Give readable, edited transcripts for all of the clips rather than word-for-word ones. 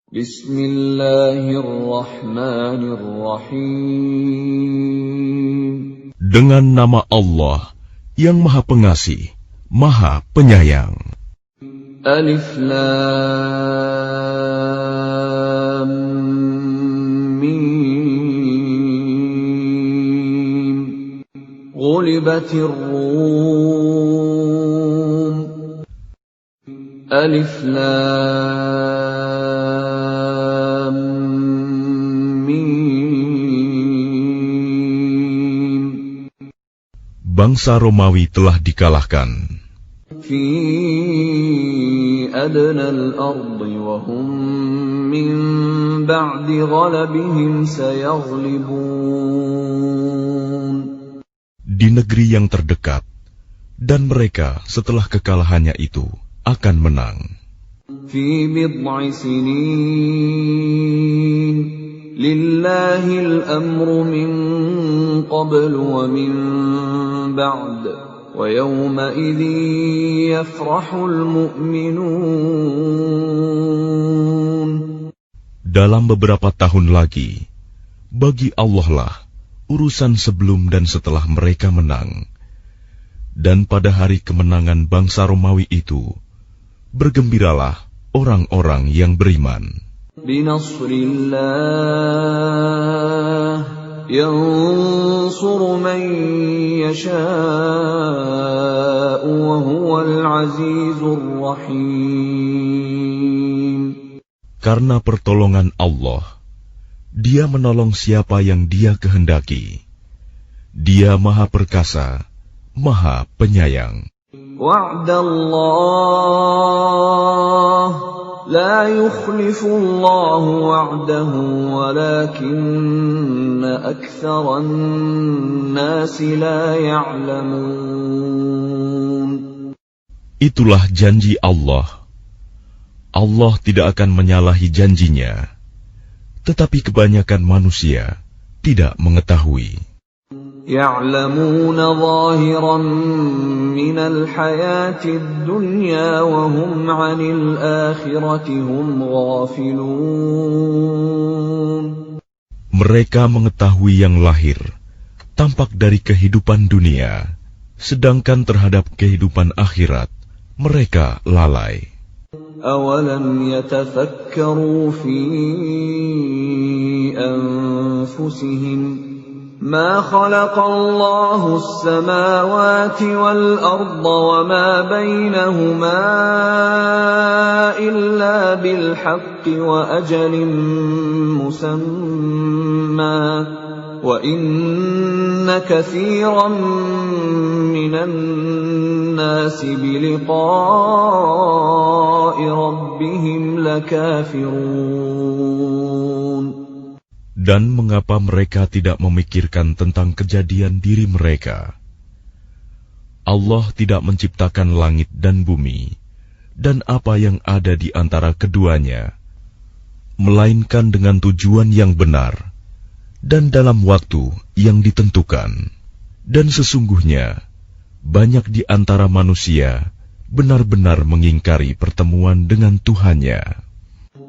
Bismillahirrahmanirrahim. Dengan nama Allah yang Maha Pengasih, Maha Penyayang. Alif Lam Mim. Ghulibatir Rum. Alif Lam Mim. Bangsa Romawi telah dikalahkan. Fi adna al-ardi wa hum min ba'di ghalabihim sayaghlibun. Di negeri yang terdekat, dan mereka setelah kekalahannya itu akan menang. Fi bid'i sinin lillahi al-amru min qabl wa min ba'd wa yawma idhin yafrahul mu'minun. Dalam beberapa tahun lagi, bagi Allah lah urusan sebelum dan setelah mereka menang. Dan pada hari kemenangan bangsa Romawi itu, bergembiralah orang-orang yang beriman. Binasrillah yansuru man yasha'u wa huwal azizur rahim. Karena pertolongan Allah, Dia menolong siapa yang Dia kehendaki. Dia Maha Perkasa, Maha Penyayang. Wa'dallah la yukhlifullahu wa'dahu walakinna aktharan nasi la ya'lamun. Itulah janji Allah. Allah tidak akan menyalahi janjinya, tetapi kebanyakan manusia tidak mengetahui. يَعْلَمُونَ ظَاهِرًا مِنَ الْحَيَاةِ الدُّنْيَا وَهُمْ عَنِ الْآخِرَةِ هُمْ غَافِلُونَ. Mereka mengetahui yang lahir, tampak dari kehidupan dunia, sedangkan terhadap kehidupan akhirat, mereka lalai. أَوَلَمْ يَتَفَكَّرُوا فِي أَنفُسِهِمْ مَا خَلَقَ اللَّهُ السَّمَاوَاتِ وَالْأَرْضَ وَمَا بَيْنَهُمَا إِلَّا بِالْحَقِّ وَأَجَلٍ مُّسَمًّى وَإِنَّ كَثِيرًا مِّنَ النَّاسِ بِلِقَاءِ رَبِّهِمْ لَكَافِرُونَ. Dan mengapa mereka tidak memikirkan tentang kejadian diri mereka? Allah tidak menciptakan langit dan bumi, dan apa yang ada di antara keduanya, melainkan dengan tujuan yang benar, dan dalam waktu yang ditentukan. Dan sesungguhnya, banyak di antara manusia benar-benar mengingkari pertemuan dengan Tuhannya.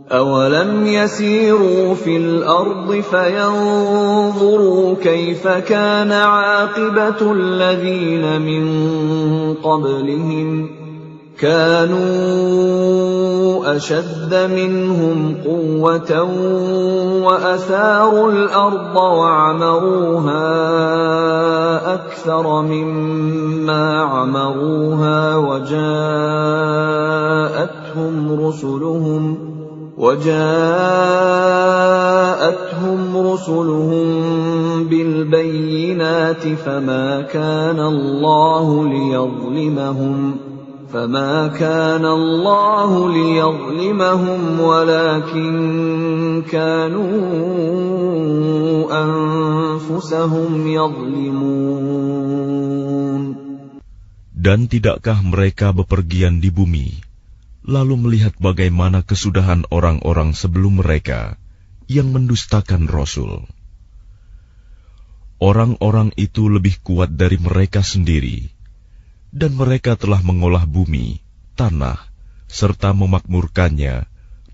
أَوَلَمْ يَسِيرُوا فِي الْأَرْضِ فَيَنظُرُوا كَيْفَ كَانَ عَاقِبَةُ الَّذِينَ مِن قَبْلِهِمْ كَانُوا أَشَدَّ مِنْهُمْ قُوَّةً وَأَثَارُوا الْأَرْضَ وَعَمَرُوهَا أَكْثَرَ مِمَّا عَمَرُوهَا وجاءتهم رسلهم بالبينات فما كان الله ليظلمهم ولكن كانوا أنفسهم يظلمون. Dan tidakkah mereka bepergian di bumi, lalu melihat bagaimana kesudahan orang-orang sebelum mereka yang mendustakan Rasul? Orang-orang itu lebih kuat dari mereka sendiri, dan mereka telah mengolah bumi, tanah, serta memakmurkannya,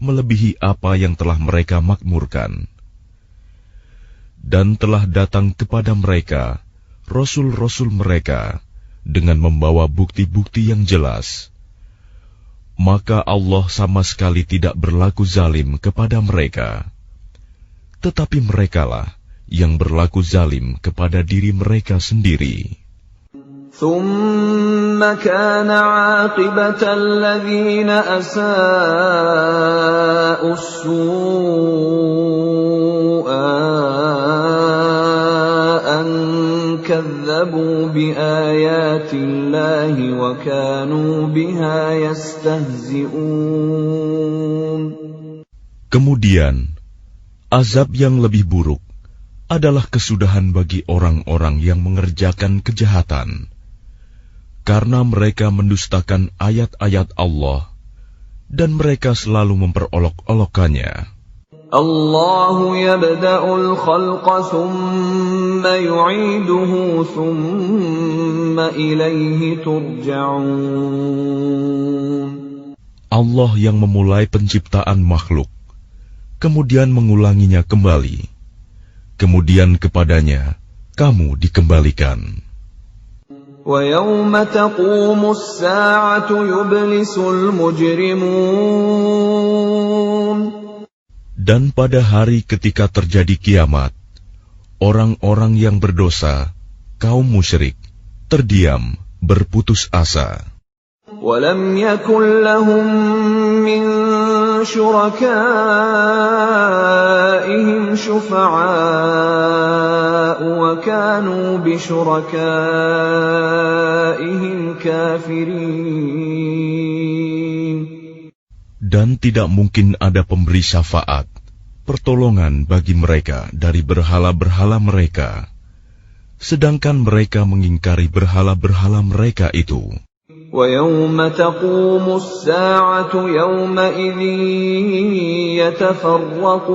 melebihi apa yang telah mereka makmurkan. Dan telah datang kepada mereka rasul-rasul mereka dengan membawa bukti-bukti yang jelas. Maka Allah sama sekali tidak berlaku zalim kepada mereka. Tetapi merekalah yang berlaku zalim kepada diri mereka sendiri. ثم كان عاقبة الذين أساءوا السوء أن كذبوا بآيات الله وكانوا بها يستهزئون. Kemudian, azab yang lebih buruk adalah kesudahan bagi orang-orang yang mengerjakan kejahatan, karena mereka mendustakan ayat-ayat Allah, dan mereka selalu memperolok-olokkannya. Allahu yabda'ul khalqa thumma yu'iduhu thumma ilayhi turja'un. Allah yang memulai penciptaan makhluk, kemudian mengulanginya kembali, kemudian kepadanya kamu dikembalikan. وَيَوْمَ تَقُومُ السَّاعَةُ يُبْلِسُ الْمُجْرِمُونَ. Dan pada hari ketika terjadi kiamat, orang-orang yang berdosa, kaum musyrik, terdiam, berputus asa. وَلَمْ يَكُنْ لَهُم مِّن شُرَكَائِهِمْ شُفَعَاءُ وَكَانُوا بِشُرَكَائِهِمْ كَافِرِينَ. Dan tidak mungkin ada pemberi syafaat, pertolongan bagi mereka dari berhala-berhala mereka, sedangkan mereka mengingkari berhala-berhala mereka itu. وَيَوْمَ تَقُومُ السَّاعَةُ يَوْمَئِذٍ يَتَفَرَّقُونَ.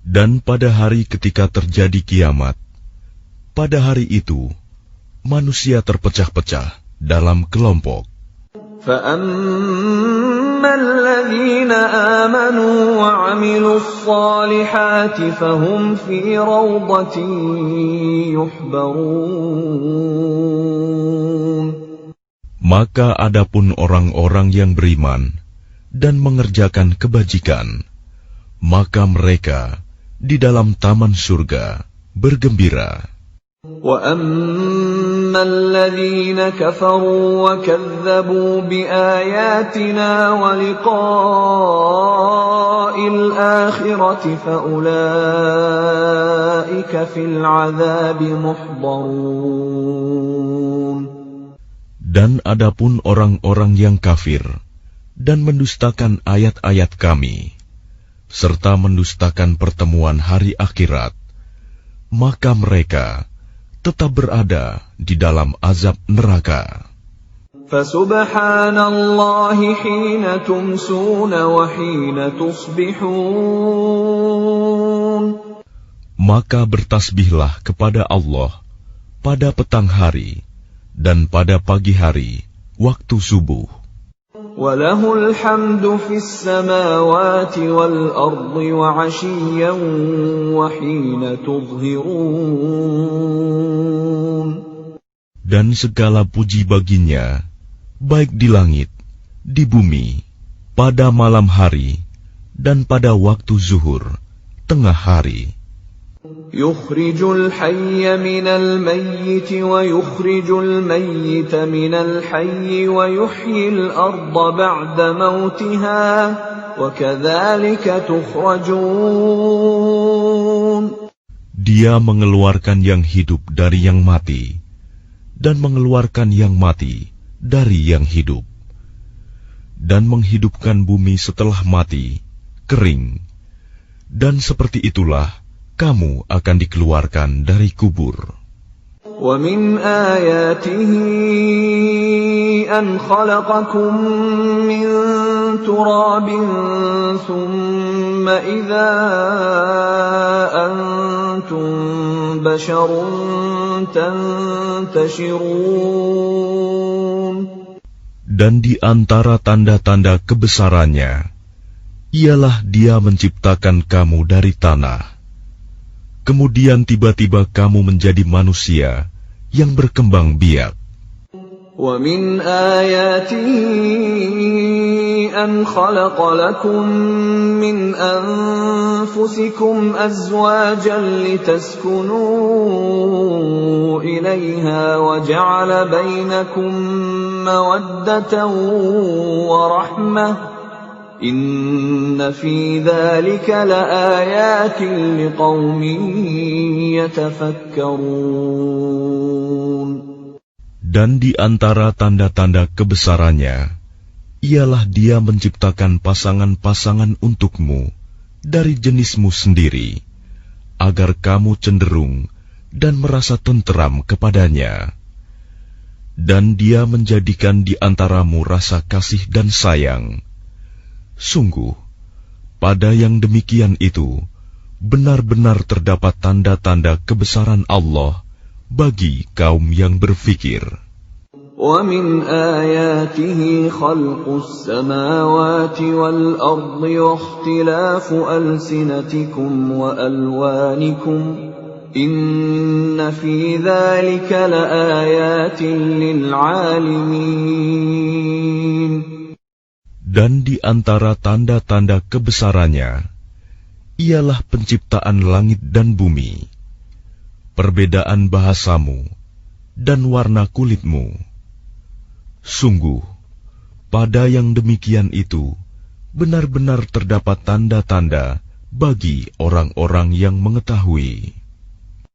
Dan pada hari ketika terjadi kiamat, pada hari itu, manusia terpecah-pecah dalam kelompok. فَأَمَّا الَّذِينَ آمَنُوا وَعَمِلُوا الصَّالِحَاتِ فَهُمْ فِي رَوْضَةٍ يُحْبَرُونَ. Maka adapun orang-orang yang beriman dan mengerjakan kebajikan, maka mereka di dalam taman surga bergembira. وَأَمَّا الَّذِينَ كَفَرُوا وَكَذَّبُوا بِآيَاتِنَا وَلِقَاءِ الْآخِرَةِ فَأُولَئِكَ فِي الْعَذَابِ مُحْضَرُونَ. Dan adapun orang-orang yang kafir dan mendustakan ayat-ayat kami, serta mendustakan pertemuan hari akhirat, maka mereka tetap berada di dalam azab neraka. Fasubhanallahi hina tumsuna wa hina tusbihun. Maka bertasbihlah kepada Allah pada petang hari dan pada pagi hari waktu subuh. Walahul hamdu fis samawati wal ardi wa 'ashiyyan wa hina tudhhirun. Dan segala puji baginya, baik di langit, di bumi, pada malam hari, dan pada waktu zuhur, tengah hari. Yukhrijul hayya minal mayyiti wa yukhrijul mayyita minal hayyi wa yuhyil arda ba'da mautiha wa kadzalika tukhrajun. Dia mengeluarkan yang hidup dari yang mati dan mengeluarkan yang mati dari yang hidup dan menghidupkan bumi setelah mati, kering, dan seperti itulah kamu akan dikeluarkan dari kubur. Wa min ayatihi an khalaqakum min turabin thumma idza antum basharun tantashirun. Dan di antara tanda-tanda kebesarannya, ialah Dia menciptakan kamu dari tanah. Kemudian tiba-tiba kamu menjadi manusia yang berkembang biak. وَمِنْ آيَاتِهِ أَنْ خَلَقَ لَكُم مِّنْ أَنفُسِكُمْ أَزْوَاجًا لِتَسْكُنُوا إِلَيْهَا وَجَعَلَ بَيْنَكُم مَّوَدَّةً وَرَحْمَةً إِنَّ فِي ذَلِكَ لَآيَاتٍ لِقَوْمٍ يَتَفَكَّرُونَ. Dan di antara tanda-tanda kebesarannya, ialah Dia menciptakan pasangan-pasangan untukmu dari jenismu sendiri, agar kamu cenderung dan merasa tenteram kepadanya. Dan Dia menjadikan di antaramu rasa kasih dan sayang. Sungguh, pada yang demikian itu, benar-benar terdapat tanda-tanda kebesaran Allah bagi kaum yang berfikir. وَمِنْ آيَاتِهِ خَلْقُ السَّمَاوَاتِ وَالْأَرْضِ وَاخْتِلَافُ أَلْسِنَتِكُمْ وَأَلْوَانِكُمْ إِنَّ فِي ذَلِكَ لَآيَاتٍ لِلْعَالِمِينَ. Dan di antara tanda-tanda kebesarannya, ialah penciptaan langit dan bumi, perbedaan bahasamu, dan warna kulitmu. Sungguh, pada yang demikian itu, benar-benar terdapat tanda-tanda bagi orang-orang yang mengetahui.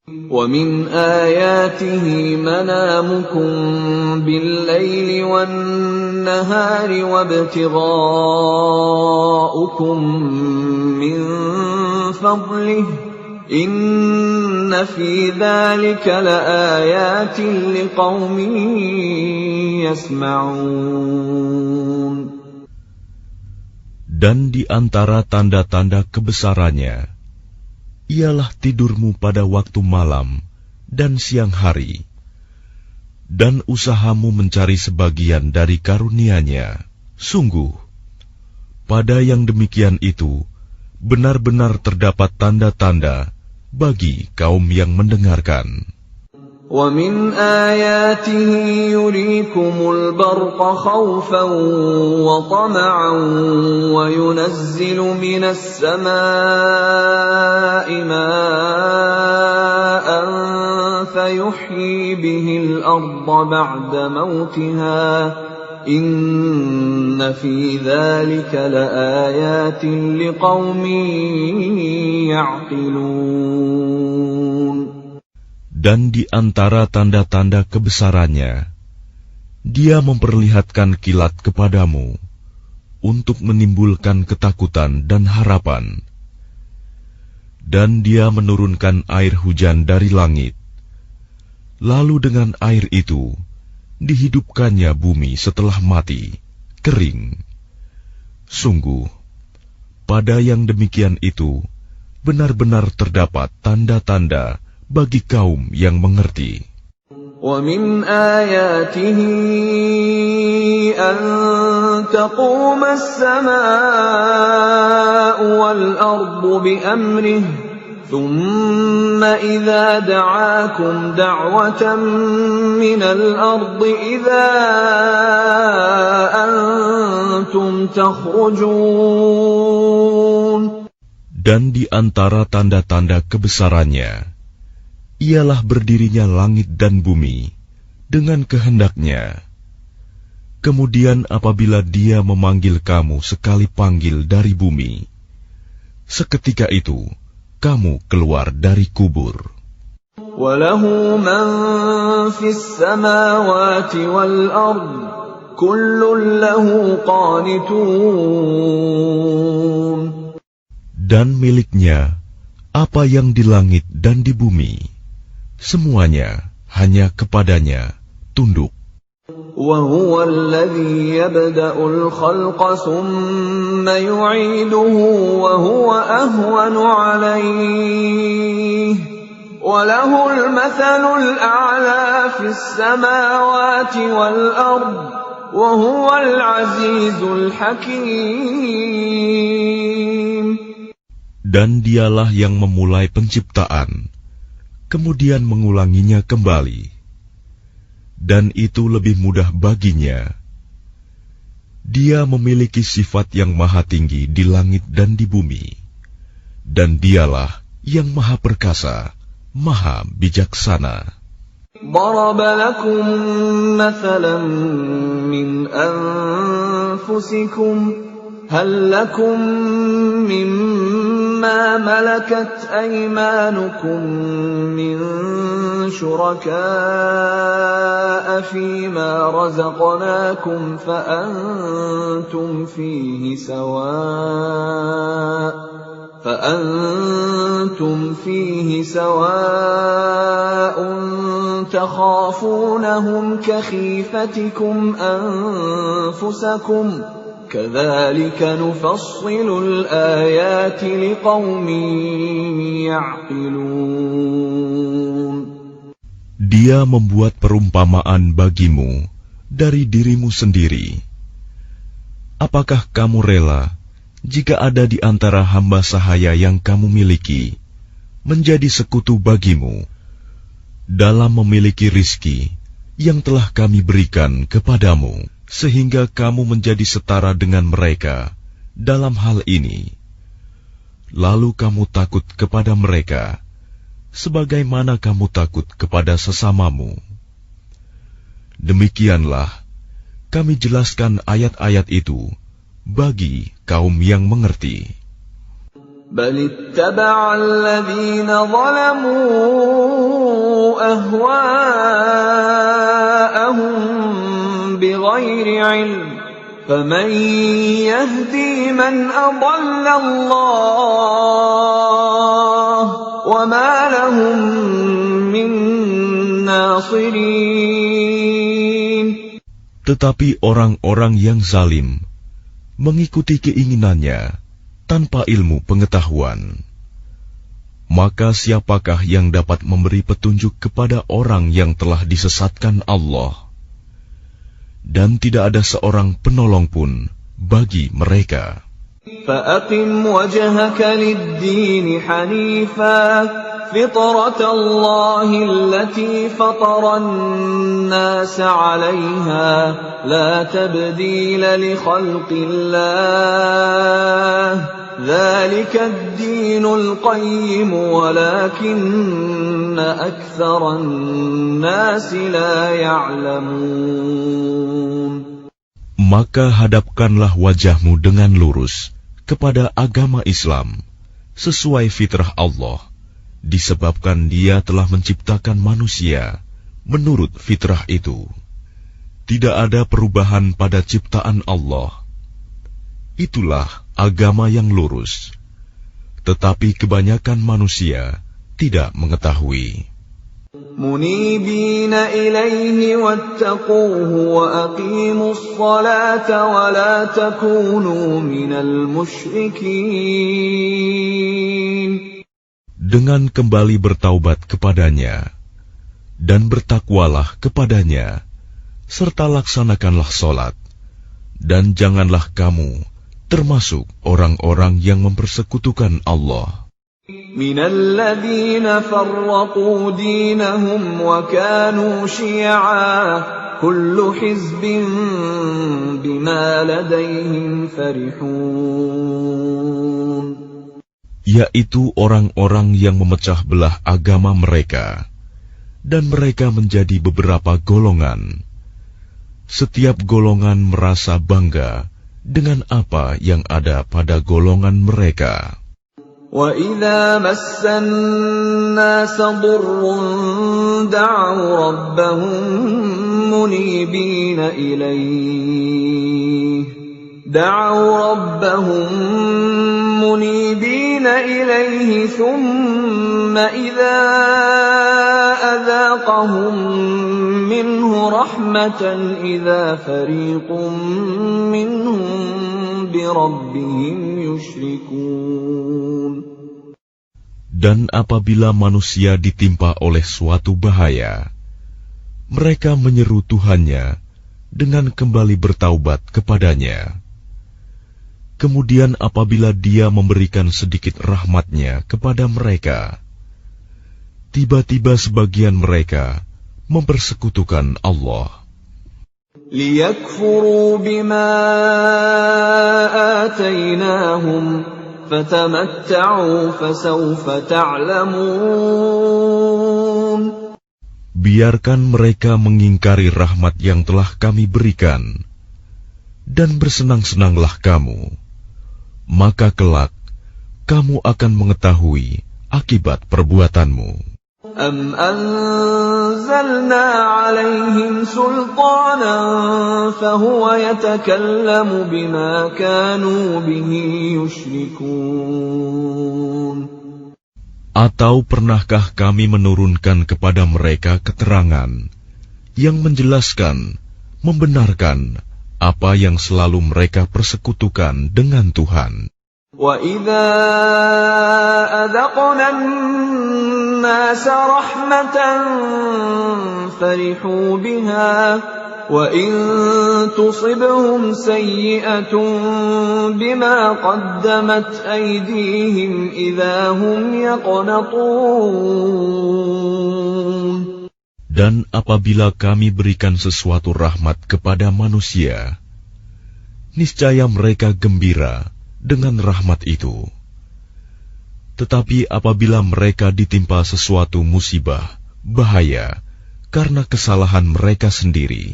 وَمِنْ آيَاتِهِ مَنَامُكُمْ بِاللَّيْلِ وَالنَّهَارِ وَابْتِغَاؤُكُمْ مِنْ فَضْلِهِ إِنَّ فِي ذَلِكَ لَآيَاتٍ لِقَوْمٍ يَسْمَعُونَ. Dan di antara tanda-tanda kebesarannya, ialah tidurmu pada waktu malam dan siang hari, dan usahamu mencari sebagian dari karunia-Nya. Sungguh, pada yang demikian itu, benar-benar terdapat tanda-tanda bagi kaum yang mendengarkan. وَمِنْ آيَاتِهِ يُرِيكُمُ الْبَرْقَ خَوْفًا وَطَمَعًا وَيُنَزِّلُ مِنَ السَّمَاءِ مَاءً فَيُحْيِي بِهِ الْأَرْضَ بَعْدَ مَوْتِهَا إِنَّ فِي ذَلِكَ لَآيَاتٍ لِقَوْمٍ يَعْقِلُونَ. Dan di antara tanda-tanda kebesarannya, Dia memperlihatkan kilat kepadamu untuk menimbulkan ketakutan dan harapan. Dan Dia menurunkan air hujan dari langit. Lalu dengan air itu, dihidupkannya bumi setelah mati, kering. Sungguh, pada yang demikian itu, benar-benar terdapat tanda-tanda bagi kaum yang mengerti. وَمِنْ آيَاتِهِ أَن تَقُومَ السَّمَاءُ وَالْأَرْضُ بِأَمْرِهِ ثُمَّ إِذَا دَعَاكُمْ دَعْوَةً مِّنَ الْأَرْضِ إِذَا أَنْتُمْ تَخْرُجُونَ. Dan di antara tanda-tanda kebesarannya, ialah berdirinya langit dan bumi dengan kehendaknya. Kemudian apabila Dia memanggil kamu sekali panggil dari bumi, seketika itu kamu keluar dari kubur. وَلَهُ مَنْ فِي السَّمَاوَاتِ وَالْأَرْضِ كُلٌّ لَهُ قَانِتُونَ. Dan miliknya apa yang di langit dan di bumi, semuanya hanya kepadanya tunduk. وَهُوَ الَّذِي يَبْدَأُ الْخَلْقَ ثُمَّ يُعِيدُهُ وَهُوَ أَهْوَنُ عَلَيْهِ وَلَهُ الْمَثَلُ الْأَعْلَى فِي السَّمَاوَاتِ وَالْأَرْضِ وهو العزيز الحكيم. Dan dialah yang memulai penciptaan, kemudian mengulanginya kembali. Dan itu lebih mudah baginya. Dia memiliki sifat yang maha tinggi di langit dan di bumi. Dan dialah yang maha perkasa, maha bijaksana. ضرب لكم مثلا من أنفسكم هل لكم مما ملكت أيمانكم من شركاء فيما رزقناكم فأنتم فيه سواء تخافونهم كخيفتكم أنفسكم كذلك نفصل الآيات لقوم يعقلون. Dia membuat perumpamaan bagimu dari dirimu sendiri. Apakah kamu rela jika ada di antara hamba sahaya yang kamu miliki menjadi sekutu bagimu dalam memiliki rizki yang telah kami berikan kepadamu, sehingga kamu menjadi setara dengan mereka dalam hal ini. Lalu kamu takut kepada mereka, sebagaimana kamu takut kepada sesamamu. Demikianlah kami jelaskan ayat-ayat itu bagi kaum yang mengerti. بل اتبع الذين ظلموا أهواءهم بغير علم فمن يهدي من أضل الله وما لهم من ناصرين. Tetapi orang-orang yang zalim mengikuti keinginannya tanpa ilmu pengetahuan. Maka siapakah yang dapat memberi petunjuk kepada orang yang telah disesatkan Allah? Dan tidak ada seorang penolong pun bagi mereka. فَأَقِمْ وَجْهَكَ لِلدِّينِ حَنِيفًا فِطْرَةَ اللَّهِ الَّتِي فَطَرَ النَّاسَ عَلَيْهَا لَا تَبْدِيلَ لِخَلْقِ اللَّهِ ذَلِكَ الدِّينُ الْقَيِّمُ وَلَكِنَّ أَكْثَرَ النَّاسِ لَا يَعْلَمُونَ. Maka hadapkanlah wajahmu dengan lurus kepada agama Islam sesuai fitrah Allah, disebabkan Dia telah menciptakan manusia menurut fitrah itu. Tidak ada perubahan pada ciptaan Allah. Itulah agama yang lurus. Tetapi kebanyakan manusia tidak mengetahui. منيبين إليه واتقوه وأقيموا الصلاة ولا تكونوا من المشركين. Dengan kembali bertaubat kepadanya dan bertakwalah kepadanya, serta laksanakanlah solat, dan janganlah kamu termasuk orang-orang yang mempersekutukan Allah. من الذين فرقوا دينهم وكانوا شيعا كل حزب بما لديهم فرحون. Yaitu orang-orang yang memecah belah agama mereka, dan mereka menjadi beberapa golongan. Setiap golongan merasa bangga dengan apa yang ada pada golongan mereka. وَإِذَا مَسَّ النَّاسَ ضُرٌّ دَعَوْا رَبَّهُم مُنِيبِينَ إِلَيْهِ ثُمَّ إِذَا أَذَاقَهُم مِّنْهُ رَحْمَةً إِذَا فَرِيقٌ مِّنْهُم بِرَبِّهِمْ يُشْرِكُونَ. Dan apabila manusia ditimpa oleh suatu bahaya, mereka menyeru Tuhannya dengan kembali bertaubat kepadanya. Kemudian apabila Dia memberikan sedikit rahmat-Nya kepada mereka, tiba-tiba sebagian mereka mempersekutukan Allah. لِيَكْفُرُوا بِمَا آتَيْنَاهُمْ فَتَمَتَّعُوا فَسَوْفَ تَعْلَمُونَ. Biarkan mereka mengingkari rahmat yang telah Kami berikan, dan bersenang-senanglah kamu, maka kelak kamu akan mengetahui akibat perbuatanmu. أَمْ أَنزَلْنَا عَلَيْهِمْ سُلْطَانًا فَهُوَ يَتَكَلَّمُ بِمَا كَانُوا بِهِ يُشْرِكُونَ. Atau pernahkah kami menurunkan kepada mereka keterangan yang menjelaskan, membenarkan apa yang selalu mereka persekutukan dengan Tuhan? وَإِذَا أَذَقْنَا النَّاسَ رَحْمَةً فَرِحُوا بِهَا وَإِن تُصِبْهُمْ سَيِّئَةٌ بِمَا قَدَّمَتْ أَيْدِيهِمْ إِذَا هُمْ يَقْنَطُونَ. Dan apabila kami berikan sesuatu rahmat kepada manusia, niscaya mereka gembira dengan rahmat itu. Tetapi apabila mereka ditimpa sesuatu musibah, bahaya, karena kesalahan mereka sendiri,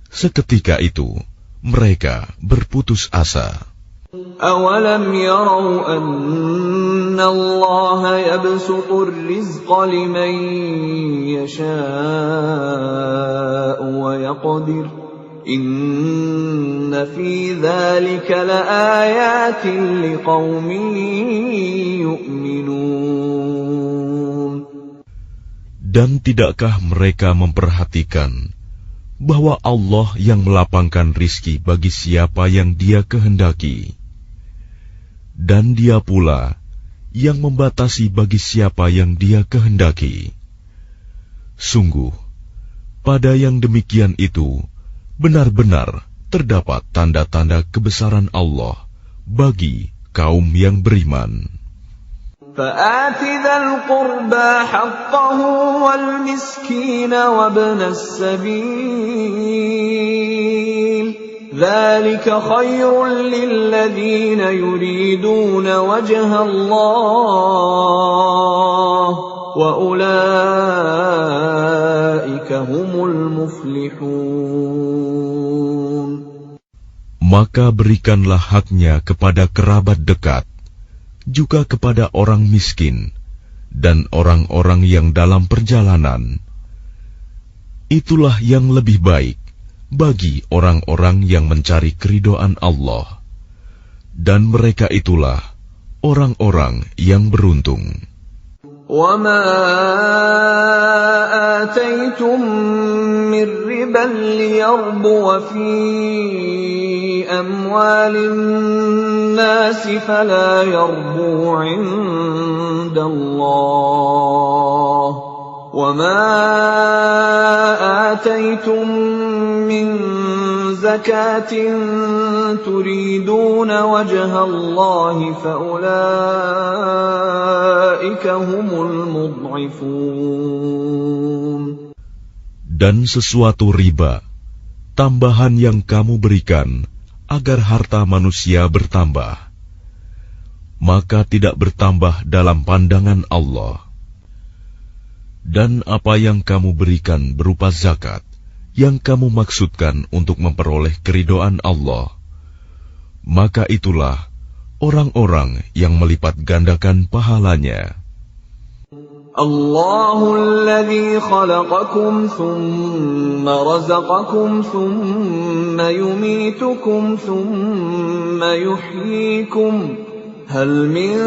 seketika itu mereka berputus asa. أَوَلَمْ يَرَوْا أَنَّ اللَّهَ يَبْسُطُ الرِّزْقَ لِمَن يَشَاءُ وَيَقْدِرُ إِنَّ فِي ذَلِكَ لَآيَاتٍ لِقَوْمٍ يُؤْمِنُونَ. Dan tidakkah mereka memperhatikan bahwa Allah yang melapangkan rizki bagi siapa yang Dia kehendaki, dan Dia pula yang membatasi bagi siapa yang Dia kehendaki? Sungguh, pada yang demikian itu benar-benar terdapat tanda-tanda kebesaran Allah bagi kaum yang beriman. فَآتِ ذَا الْقُرْبَى حَقَّهُ وَالْمِسْكِينَ وَابْنَ السَّبِيلِ ذَلِكَ خَيْرٌ لِّلَّذِينَ يُرِيدُونَ وَجْهَ اللَّهِ وَأُولَٰئِكَ هُمُ الْمُفْلِحُونَ. Maka berikanlah haknya kepada kerabat dekat, juga kepada orang miskin, dan orang-orang yang dalam perjalanan. Itulah yang lebih baik bagi orang-orang yang mencari keridhaan Allah, dan mereka itulah orang-orang yang beruntung. وَمَا آتَيْتُم مِّن رِّبًا لِّيَرْبُوَ فِي أَمْوَالِ النَّاسِ فَلَا يَرْبُو عِندَ اللَّهِ وَمَا آتَيْتُم مِّن زَكَاةٍ تُرِيدُونَ وَجْهَ اللَّهِ فَأُولَٰئِكَ هُمُ الْمُضْعِفُونَ. Dan sesuatu riba, tambahan yang kamu berikan agar harta manusia bertambah, maka tidak bertambah dalam pandangan Allah. Dan apa yang kamu berikan berupa zakat, yang kamu maksudkan untuk memperoleh keridhaan Allah, maka itulah orang-orang yang melipat gandakan pahalanya. Allahu alladhi khalaqakum thumma razaqakum thumma yumitukum thumma yuhyikum hal min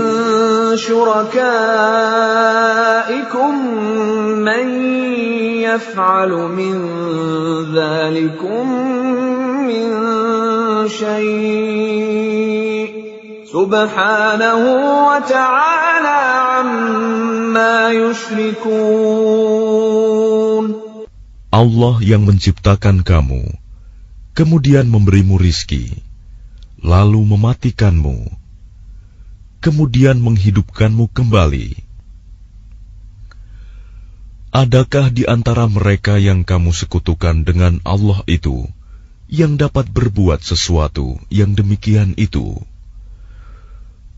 syurakaikum man yaf'alu min dhalikum min syai' subhanahu wa ta'ala amma yushrikun. Allah yang menciptakan kamu kemudian memberimu rizki, lalu mematikanmu, kemudian menghidupkanmu kembali. Adakah di antara mereka yang kamu sekutukan dengan Allah itu yang dapat berbuat sesuatu yang demikian itu?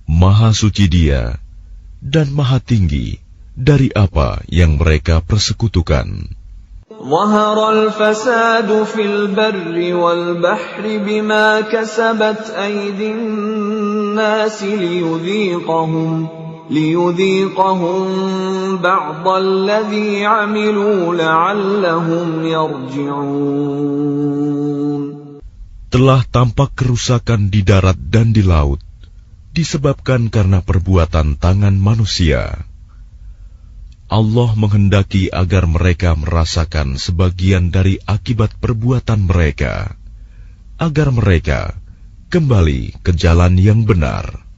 Maha suci Dia dan maha tinggi dari apa yang mereka persekutukan. ظهر الفساد في البر والبحر بما كسبت أيدي الناس ليذيقهم بعض الذي عملوا لعلهم يرجعون. Telah tampak kerusakan di darat dan di laut disebabkan karena perbuatan tangan manusia. Allah menghendaki agar mereka merasakan sebagian dari akibat perbuatan mereka, agar mereka kembali ke jalan yang benar.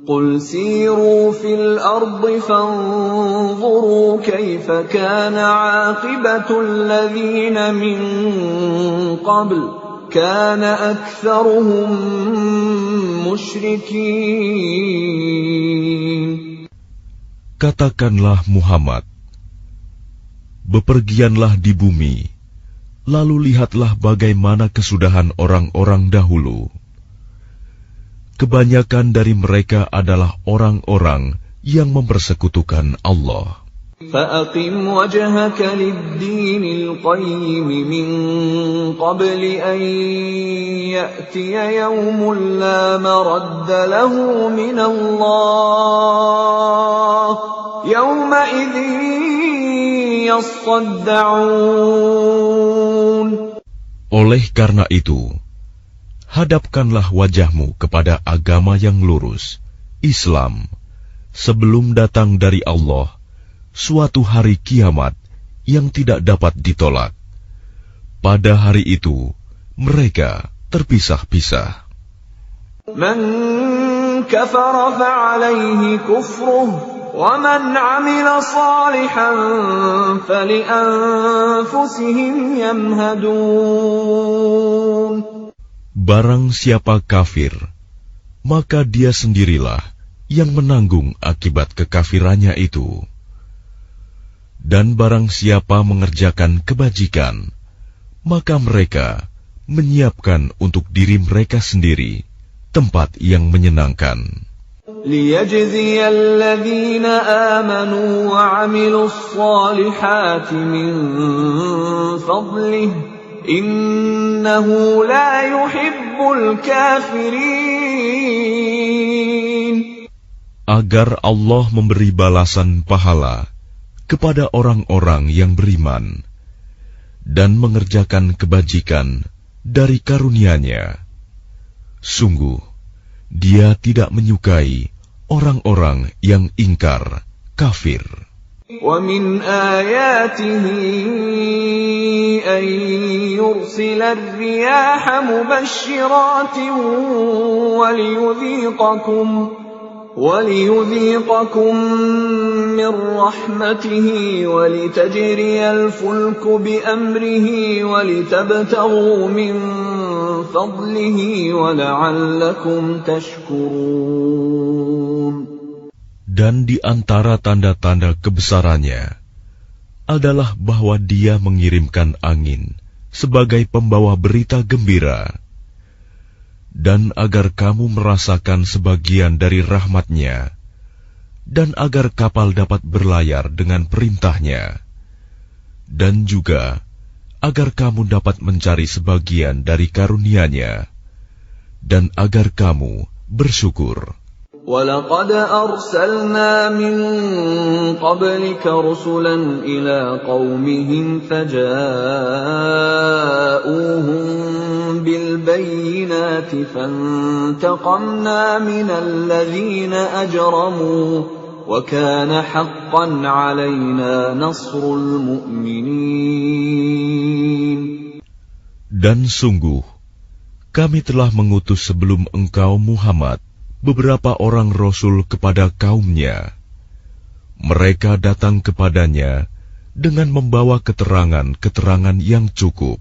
قل سيروا في الأرض فانظروا كيف كان عاقبة الذين من قبل كان أكثرهم مشركين. Katakanlah Muhammad, bepergianlah di bumi, lalu lihatlah bagaimana kesudahan orang-orang dahulu. Kebanyakan dari mereka adalah orang-orang yang mempersekutukan Allah. فَأَقِمْ وَجْهَكَ لِلدِّينِ الْقَيِّمِ مِنْ قَبْلِ أَنْ يَأْتِيَ يَوْمٌ لَا مَرَدَّ لَهُ مِنَ اللَّهِ يَوْمَئِذٍ يَصَّدَّعُونَ. Oleh karena itu, hadapkanlah wajahmu kepada agama yang lurus, Islam, sebelum datang dari Allah suatu hari kiamat yang tidak dapat ditolak. Pada hari itu, mereka terpisah-pisah. Man kafara fa'alayhi kufruh, wa man 'amila salihan fali'anfusihim yamhadun. Barang siapa kafir, maka dia sendirilah yang menanggung akibat kekafirannya itu. Dan barang siapa mengerjakan kebajikan, maka mereka menyiapkan untuk diri mereka sendiri tempat yang menyenangkan. لِيَجْزِيَ الَّذِينَ آمَنُوا وَعَمِلُوا الصَّالِحَاتِ مِنْ فَضْلِهِ إِنَّهُ لَا يُحِبُّ الْكَافِرِينَ. Agar Allah memberi balasan pahala kepada orang-orang yang beriman dan mengerjakan kebajikan dari karunia-Nya. Sungguh, Dia tidak menyukai orang-orang yang ingkar, kafir. وَمِنْ آيَاتِهِ أَنْ يُرْسِلَ الرِّيَاحَ مُبَشِّرَاتٍ وَلِيُذِيقَكُم مِّن رَّحْمَتِهِ وَلِتَجْرِيَ الْفُلْكُ بِأَمْرِهِ وَلِتَبْتَغُوا مِن فَضْلِهِ وَلَعَلَّكُمْ تَشْكُرُونَ. Dan di antara tanda-tanda kebesarannya adalah bahwa Dia mengirimkan angin sebagai pembawa berita gembira, dan agar kamu merasakan sebagian dari rahmat-Nya, dan agar kapal dapat berlayar dengan perintah-Nya, dan juga agar kamu dapat mencari sebagian dari karunia-Nya, dan agar kamu bersyukur. وَلَقَدْ أَرْسَلْنَا مِن قَبْلِكَ رُسُلًا إِلَىٰ قَوْمِهِمْ فَجَاءُوهُم بِالْبَيِّنَاتِ فَانتَقَمْنَا مِنَ الَّذِينَ أَجْرَمُوا وَكَانَ حَقًّا عَلَيْنَا نَصْرُ الْمُؤْمِنِينَ. Dan sungguh, kami telah mengutus sebelum engkau Muhammad beberapa orang rasul kepada kaumnya. Mereka datang kepadanya dengan membawa keterangan-keterangan yang cukup.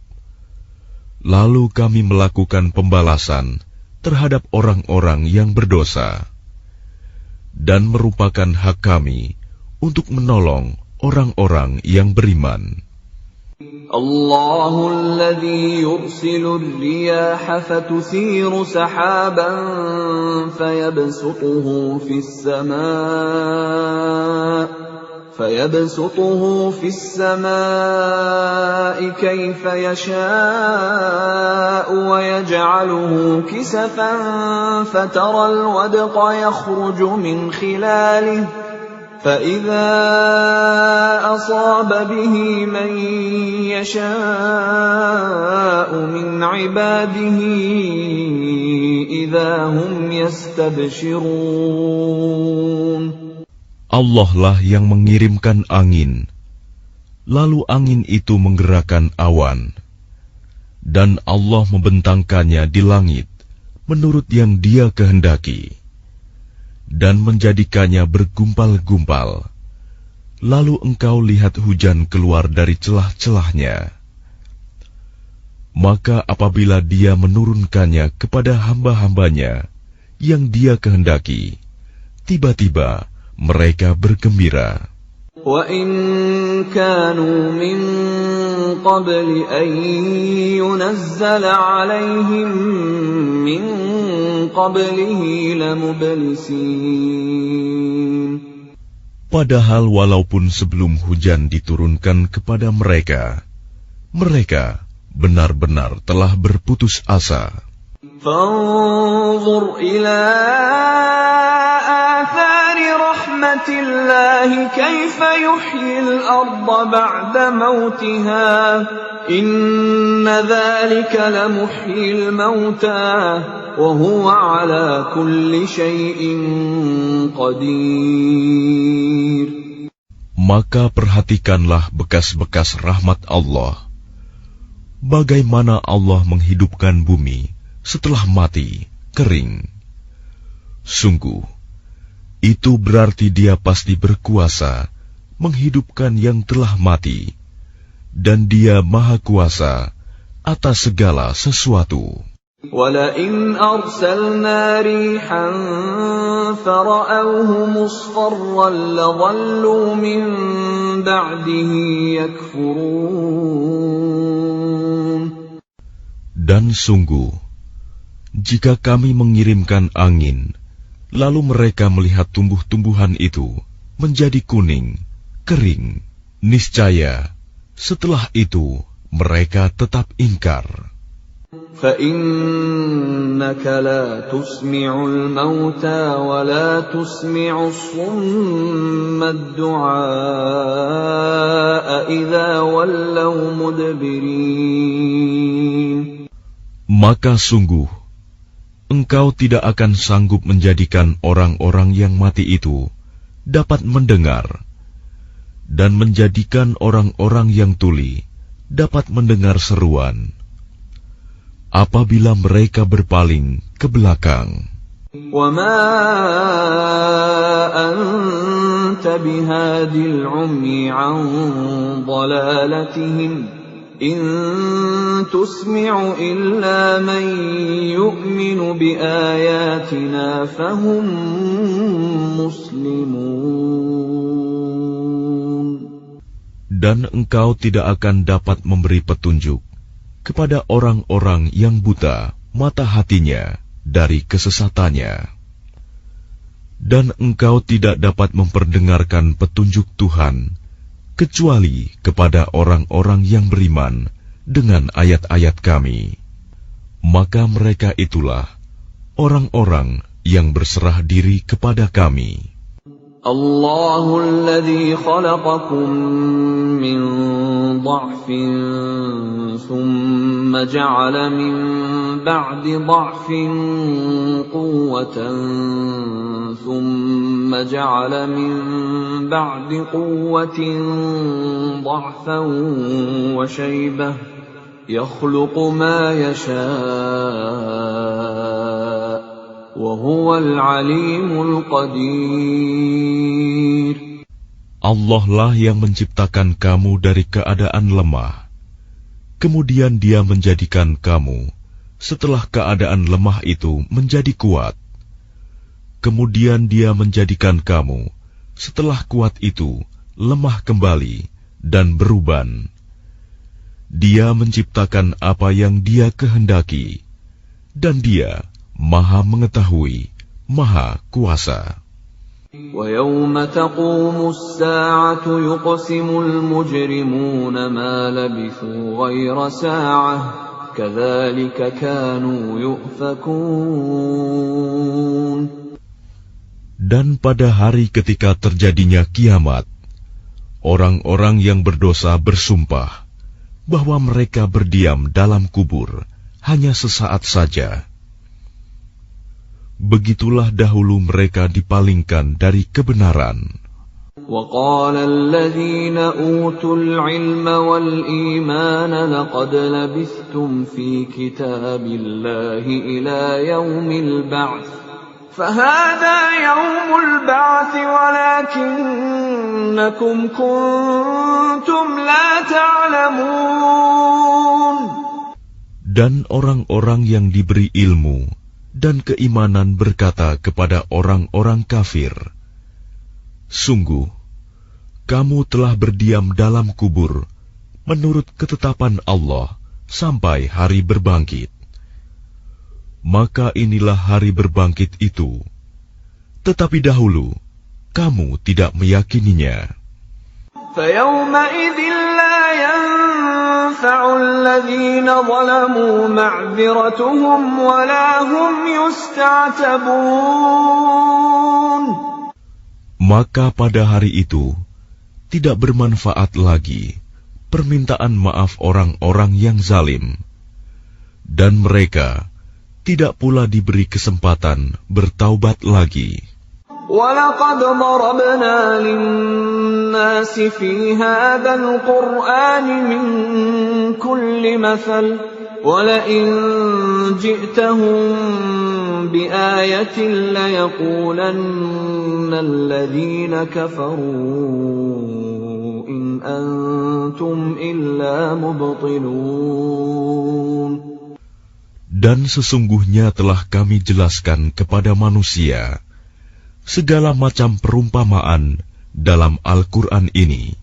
Lalu kami melakukan pembalasan terhadap orang-orang yang berdosa, dan merupakan hak kami untuk menolong orang-orang yang beriman. الله الذي يرسل الرياح فتثير سحابا فيبسطه في السماء كيف يشاء ويجعله كسفا فترى الودق يخرج من خلاله فإذا أصاب به من يشاء من عباده إذا هم يستبشرون. Allah lah yang mengirimkan angin, lalu angin itu menggerakkan awan, dan Allah membentangkannya di langit menurut yang Dia kehendaki, dan menjadikannya bergumpal-gumpal. Lalu engkau lihat hujan keluar dari celah-celahnya. Maka apabila Dia menurunkannya kepada hamba-hambanya yang Dia kehendaki, tiba-tiba mereka bergembira. وَإِن كَانُوا مِن قَبْلِ أَن يُنَزَّلَ عَلَيْهِم مِّن قَبْلِهِ لَمُبْلِسِينَ. Padahal walaupun sebelum hujan diturunkan kepada mereka, mereka benar-benar telah berputus asa. فَانظُرْ إِلَىٰ آثَارِ رَحْمَةِ اللَّهِ كَيْفَ يُحْيِي الْأَرْضَ بَعْدَ مَوْتِهَا إِنَّ ذَلِكَ لَمُحْيِي الْمَوْتَىٰ وَهُوَ عَلَىٰ كُلِّ شَيْءٍ قَدِيرٌ. Maka perhatikanlah bekas-bekas rahmat Allah. Bagaimana Allah menghidupkan bumi setelah mati, kering. Sungguh, itu berarti Dia pasti berkuasa menghidupkan yang telah mati, dan Dia Maha Kuasa atas segala sesuatu. وَلَئِنْ أَرْسَلْنَا رِيحًا فَرَأَوْهُ مُصْفَرًّا لَظَلُّوا مِنْ بَعْدِهِ يَكْفُرُونَ. Dan sungguh, jika kami mengirimkan angin, lalu mereka melihat tumbuh-tumbuhan itu menjadi kuning, kering, niscaya setelah itu mereka tetap ingkar. فَإِنَّكَ لَا تُسْمِعُ الْمَوْتَى وَلَا تُسْمِعُ الصُّمَّ الدُّعَاءَ إِذَا وَلَّوْا مُدْبِرِينَ. Maka sungguh, engkau tidak akan sanggup menjadikan orang-orang yang mati itu dapat mendengar, dan menjadikan orang-orang yang tuli dapat mendengar seruan apabila mereka berpaling ke belakang. وَمَا أَنْتَ بِهَادِ الْعُمْيِ عَنْ ضَلَالَتِهِمْ إِنْ تُسْمِعُ إِلَّا مَنْ يُؤْمِنُ بِآيَاتِنَا فَهُمْ مُسْلِمُونَ. Dan engkau tidak akan dapat memberi petunjuk kepada orang-orang yang buta mata hatinya dari kesesatannya. Dan engkau tidak dapat memperdengarkan petunjuk Tuhan kecuali kepada orang-orang yang beriman dengan ayat-ayat kami. Maka mereka itulah orang-orang yang berserah diri kepada kami. الله الذي خلقكم من ضعف ثم جعل من بعد ضعف قوة ثم جعل من بعد قوة ضعفا وشيبة يخلق ما يشاء وهو العليم القدير. Allah lah yang menciptakan kamu dari keadaan lemah, Kemudian Dia menjadikan kamu setelah keadaan lemah itu menjadi kuat. Kemudian Dia menjadikan kamu setelah kuat itu lemah kembali dan beruban. Dia menciptakan apa yang Dia kehendaki, dan Dia Maha Mengetahui, Maha Kuasa. وَيَوْمَ تَقُومُ السَّاعَةُ يُقْسِمُ الْمُجْرِمُونَ مَا لَبِثُوا غَيْرَ سَاعَةٍ كَذَلِكَ كَانُوا يُؤْفَكُونَ. Dan pada hari ketika terjadinya kiamat, orang-orang yang berdosa bersumpah bahwa mereka berdiam dalam kubur hanya sesaat saja. Begitulah dahulu mereka dipalingkan dari kebenaran. وَقَالَ الَّذِينَ أُوتُوا الْعِلْمَ وَالْإِيمَانَ لَقَدْ لَبِثْتُمْ فِي كِتَابِ اللَّهِ إِلَى يَوْمِ الْبَعْثِ فَهَذَا يَوْمُ الْبَعْثِ وَلَكِنَّكُمْ كُنتُمْ لَا تَعْلَمُونَ. Dan orang-orang yang diberi ilmu dan keimanan berkata kepada orang-orang kafir, "Sungguh, kamu telah berdiam dalam kubur menurut ketetapan Allah sampai hari berbangkit. Maka inilah hari berbangkit itu. Tetapi dahulu, kamu tidak meyakininya." فَيَوْمَئِذٍ لَا يَنفَعُ الَّذِينَ ظَلَمُوا مَعْذِرَتُهُمْ وَلَا هُمْ يُسْتَعْتَبُونَ. Maka pada hari itu tidak bermanfaat lagi permintaan maaf orang-orang yang zalim, dan mereka tidak pula diberi kesempatan bertaubat lagi. وَلَقَدْ ضَرَبْنَا لِلنَّاسِ فِي هَذَا الْقُرْآنِ مِنْ كُلِّ مَثَلٍ وَلَئِنْ جِئْتَهُمْ بِآيَةٍ لَيَقُولَنَّ الَّذِينَ كَفَرُوا إِنْ أَنْتُمْ إِلَّا مُبْطِلُونَ. Dan sesungguhnya telah kami jelaskan kepada manusia segala macam perumpamaan dalam Al-Quran ini.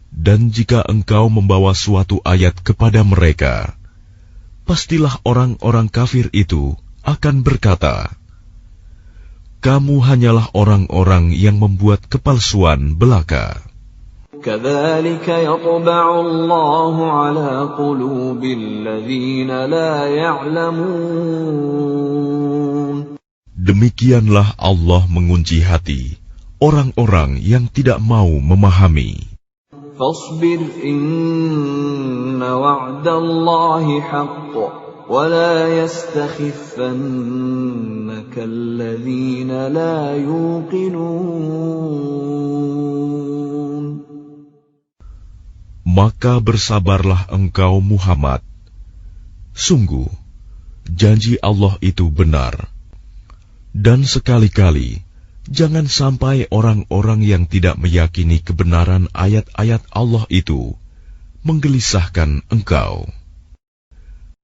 Dan jika engkau membawa suatu ayat kepada mereka, pastilah orang-orang kafir itu akan berkata, "Kamu hanyalah orang-orang yang membuat kepalsuan belaka." كَذَلِكَ يَطْبَعُ اللَّهُ عَلَى قُلُوبِ الَّذِينَ لَا يَعْلَمُونَ. Demikianlah Allah mengunci hati orang-orang yang tidak mau memahami. فَاصْبِرْ إِنَّ وَعْدَ اللَّهِ حَقٌّ وَلَا يَسْتَخِفَّنَّكَ الَّذِينَ لَا يُوقِنُونَ. Maka bersabarlah engkau Muhammad. Sungguh, janji Allah itu benar. Dan sekali-kali, jangan sampai orang-orang yang tidak meyakini kebenaran ayat-ayat Allah itu menggelisahkan engkau.